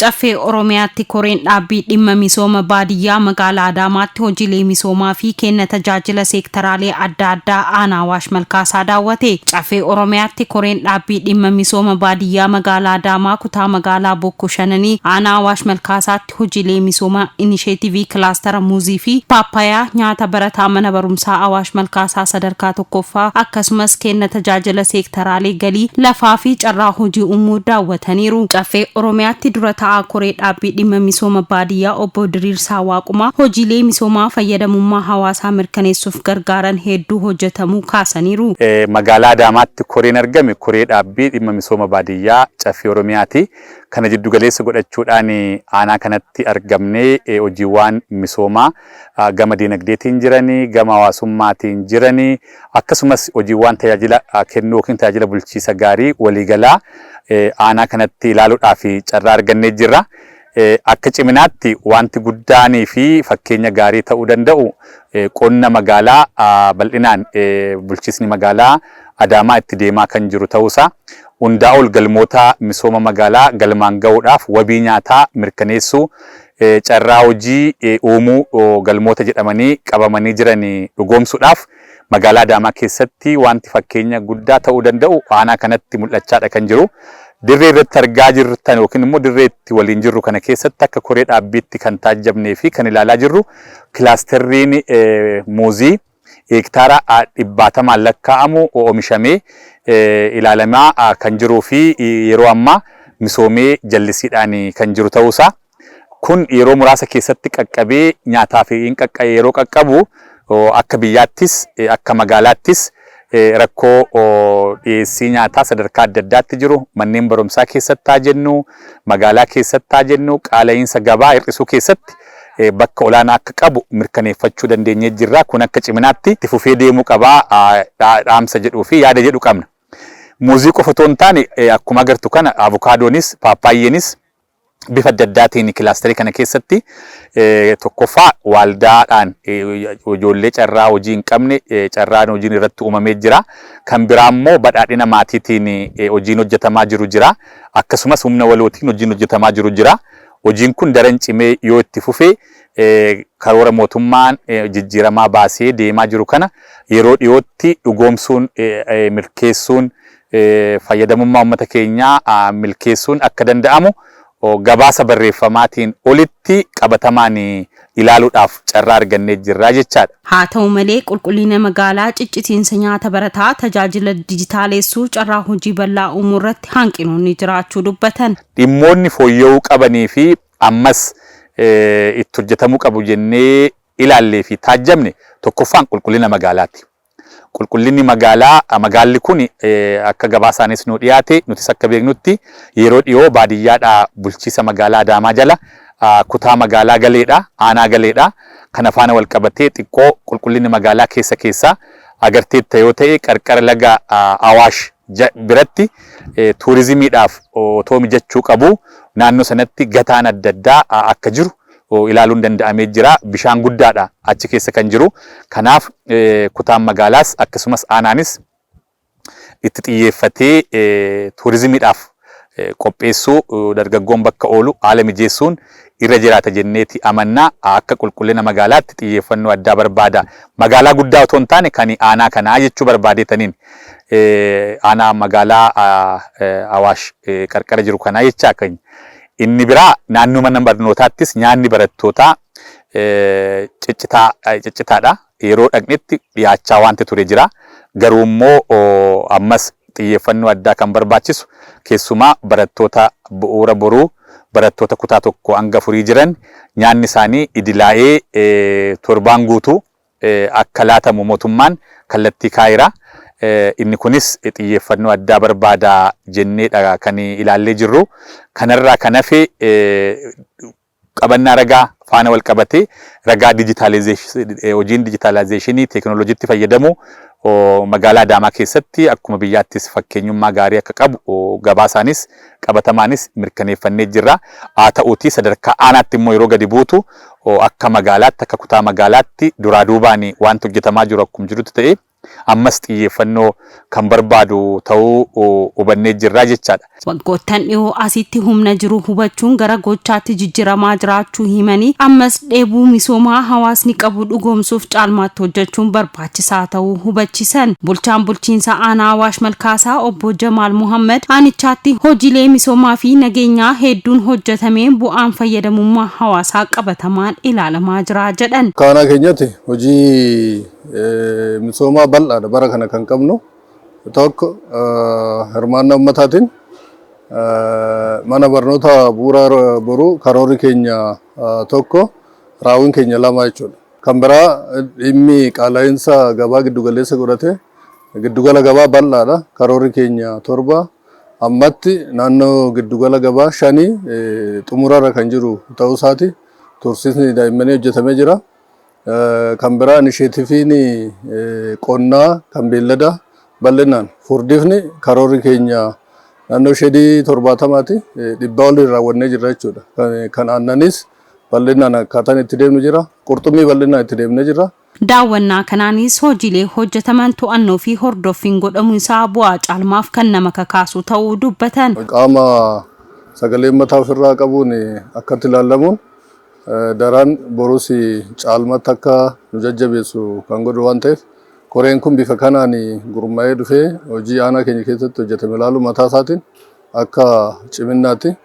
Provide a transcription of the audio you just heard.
Caffee Oromiyaatti koreen dhaabbii dhimma misooma baadiyyaa magaalaa Adaamaatti hojiilee misoomaa fi kenna tajaajila seektaraalee adda addaa aanaa Awaash Malkaasaa daawwate. Caffee Oromiyaatti koreen dhaabbii dhimma misooma baadiyyaa magaalaa Adaamaa kutaa magaalaa Bokkuu Shananii aanaa Awaash Malkaasaatti hojiilee misoomaa inisheetivii kilaastara muuzii fi paappayaa nyaata barataa mana barumsaa Awaash Malkaasaa sadarkaa tokkoffaa akkasumas kenna tajaajila seektaraalee galii lafaa fi carraa hojii uumuu daawwataniiru. Caffee Oromiyaatti durata koree dhaabbii dhimma misooma baadiyyaa obbo Diriirsaa Waaqumaa hojiilee misoomaa fayyadamummaa hawaasaa mirkaneessuuf gargaaran hedduu hojjetamuu kaasaniiru. Magaalaa Adaamaatti koreen argame koree dhaabbii dhimma misooma baadiyyaa Caffee Oromiyaati. Kana jiddu galeessa godhachuudhaan aanaa kanatti argamnee hojiiwwan misoomaa gama dinagdeetiin jiranii, gama hawaasummaatiin jiranii, akkasumas hojiiwwan tajaajila kennuu yookiin tajaajila bulchiisa gaarii waliigalaa aanaa kanatti ilaaluudhaaf carraa argannee jirra. Akka ciminaatti wanti guddaanii fi fakkeenya gaarii ta'uu danda'u qonna magaalaa bal'inaan bulchiisni magaalaa Adaamaa itti deemaa kan jiru ta'uusaa. Hundaa ol galmoota misooma magaalaa galmaan ga'uudhaaf wabii nyaataa mirkaneessuu, carraa hojii uumuu galmoota jedhamanii qabamanii jiran dhugoomsuudhaaf magaalaa Adaamaa keessatti wanti fakkeenya guddaa ta'uu danda'u aanaa kanatti mul'achaadha kan jiru. Dirree irratti argaa jirtan yookiin immoo dirree itti waliin jirru kana keessatti akka koree dhaabbiitti kan taajjabnee fi kan ilaalaa jirru kilaasterriin muuzii hektaara 100 lakkaa'amu oomishamee ilaalamaa kan jiruu fi yeroo ammaa misoomee jallisiidhaan kan jiru ta'uusaa. Kun yeroo muraasa keessatti qaqqabee nyaataa fi yeroo qaqqabu akka biyyaattis akka magaalaattis rakkoo dhiyeessii nyaataa sadarkaa adda addaatti jiru manneen barumsaa keessatti haa jennu, magaalaa keessatti haa jennu, qaala'insa gabaa hir'isuu keessatti bakka olaanaa akka qabu mirkaneeffachuu dandeenyee jirra. Kun akka ciminaatti itti fufee deemuu qabaa dhaamsa jedhuu fi yaada jedhu qabna. Muuzii qofa otoo hin taane akkuma agartu kana avokaadonis paappaayyeenis bifa adda addaatiin kilaasterii kana keessatti tokkoffaa waldaadhaan ijoollee carraa hojii hin qabne carraan hojiin irratti uumamee jira. Kan biraa immoo badhaadhina maatiitiin hojiin hojjetamaa jiru jira. Akkasumas humna walootiin hojiin hojjetamaa jiru jira. Hojiin kun daran cimee yoo itti fufee karoora mootummaan jijjiiramaa baasee deemaa jiru kana yeroo dhiyootti dhugoomsuun milkeessuun fayyadamummaa uummata keenyaa milkeessuun akka danda'amu gabaasa barreeffamaatiin olitti qabatamaan ilaaluudhaaf carraa argannee jirra jechaadha. Haa ta'u malee qulqullina magaalaa ciccitiinsa nyaata barataa tajaajila dijitaaleessuu carraa hojii bal'aa uumuu irratti hanqinoonni jiraachuu dubbatan. Dhimmoonni fooyya'uu qabanii fi ammas itti hojjetamuu qabu jennee ilaallee fi taajjabne tokkoffaan qulqullina magaalaati. Qulqullinni magaalli kun akka gabaasaanis nu dhiyaate nutis akka beeknutti yeroo dhiyoo baadiyyaadhaa bulchiisa magaalaa Adaamaa jala kutaa magaalaa galeedha, aanaa galeedha. Kana faana wal qabatee xiqqoo qulqullinni magaalaa keessa agarteetta yoo ta'e qarqara laga Awaash biratti tuurizimiidhaaf otoo mijachuu qabu naannoo sanatti gataan adda addaa akka jiru ilaaluun danda'amee jira. Bishaan guddaadha achi keessa kan jiru. Kanaaf kutaan magaalaas akkasumas aanaanis itti xiyyeeffatee tuurizimiidhaaf qopheessuu dargaggoon bakka oolu haala mijeessuun irra jiraata jenneeti amannaa. Akka qulqullina magaalaatti xiyyeeffannoo addaa barbaada. Magaalaa guddaa otoo hin taane kan aanaa kanaa jechuu barbaadeetaniin aanaa magaalaa Awaash qarqara jiru kanaa jechaa kan inni biraa naannoo mana barnootaattis nyaanni barattootaa ciccitaadha. Yeroo dhaqnetti dhiyaachaa wanti ture jira. Garuu immoo ammas xiyyeeffannoo addaa kan barbaachisu keessumaa barattoota bu'uura boruu barattoota kutaa 1 hanga 4 jiran nyaanni isaanii idilaa'ee torbaan guutuu akka laatamu mootummaan kallattii kaa'eera. Inni kunis xiyyeeffannoo addaa barbaada jenneedha kan ilaallee jirru. Kanarraa kan hafe qabannaa ragaa faana wal qabatee ragaa hojiin dijitaalizeeshinii teekinooloojiitti fayyadamu magaalaa Adaamaa keessatti akkuma biyyaattis fakkeenyummaa gaarii akka qabu gabaasaanis qabatamaanis mirkaneeffannee jirra. Haa ta'uutii sadarkaa aanaatti immoo yeroo gadi buutu akka magaalaatti akka kutaa magaalaatti duraa duubaan wanti hojjetamaa jiru akkuma jirutti ta'e ammas xiyyeeffannoo kan barbaadu ta'uu hubannee jirra jechaadha. Waggoottan dhiyoo asitti humna jiru hubachuun gara gochaatti jijjiramaa jiraachuu himanii ammas dheebuu misoomaa hawaasni qabu dhugoomsuuf caalmaatti hojjechuun barbaachisaa ta'uu hubachiisan. Bulchaan bulchiinsa aanaa Awaash Malkaasaa obbo Jamaal Muhammad aanichaatti hojiilee misoomaa fi nageenyaa hedduun hojjetameen bu'aan fayyadamummaa hawaasaa qabatamaan ilaalamaa jira jedhan. Kaanaa keenyatti hojii misoomaa bal'aadha bara kana kan qabnu. Tokko hirmaannaa ummataatiin mana barnoota bu'uuraa boruu karoorri keenya tokko raawwiin keenya lama jechuudha. Kan biraa dhimmi qaala'insa gabaa giddugaleessa godhate giddugala gabaa bal'aadha. Karoorri keenya 7 ammatti naannoo giddugala gabaa 5 xumurarra kan jiru ta'uu isaati. Tursiisni daa'immanii hojjetamee jira. Kan biraa inisheetiiviin qonnaa kan beellada bal'inaan furdifni karoorri keenya naannoo 70ti dhibbaa olii raawwannee jirra jechuudha. Kan aannanis bal'inaan akkaataan itti deemnu jira. Qurxummii bal'inaan itti deemnee jira. Daawwannaa kanaanis hojiilee hojjetaman to'annoo fi hordoffiin godhamu isaa bu'aa caalmaaf kan nama kakaasu ta'uu dubbatan. Qaama sagalee mataa ofirraa qabuun akkatti ilaalamuun daraan borus caalmatti akka nu jajjabeessu kan godhu waan ta'eef koreen kun bifa kanaan gurmaa'ee dhufee hojii aanaa keenya keessatti hojjetame ilaalu mataa isaatiin akka ciminnaatti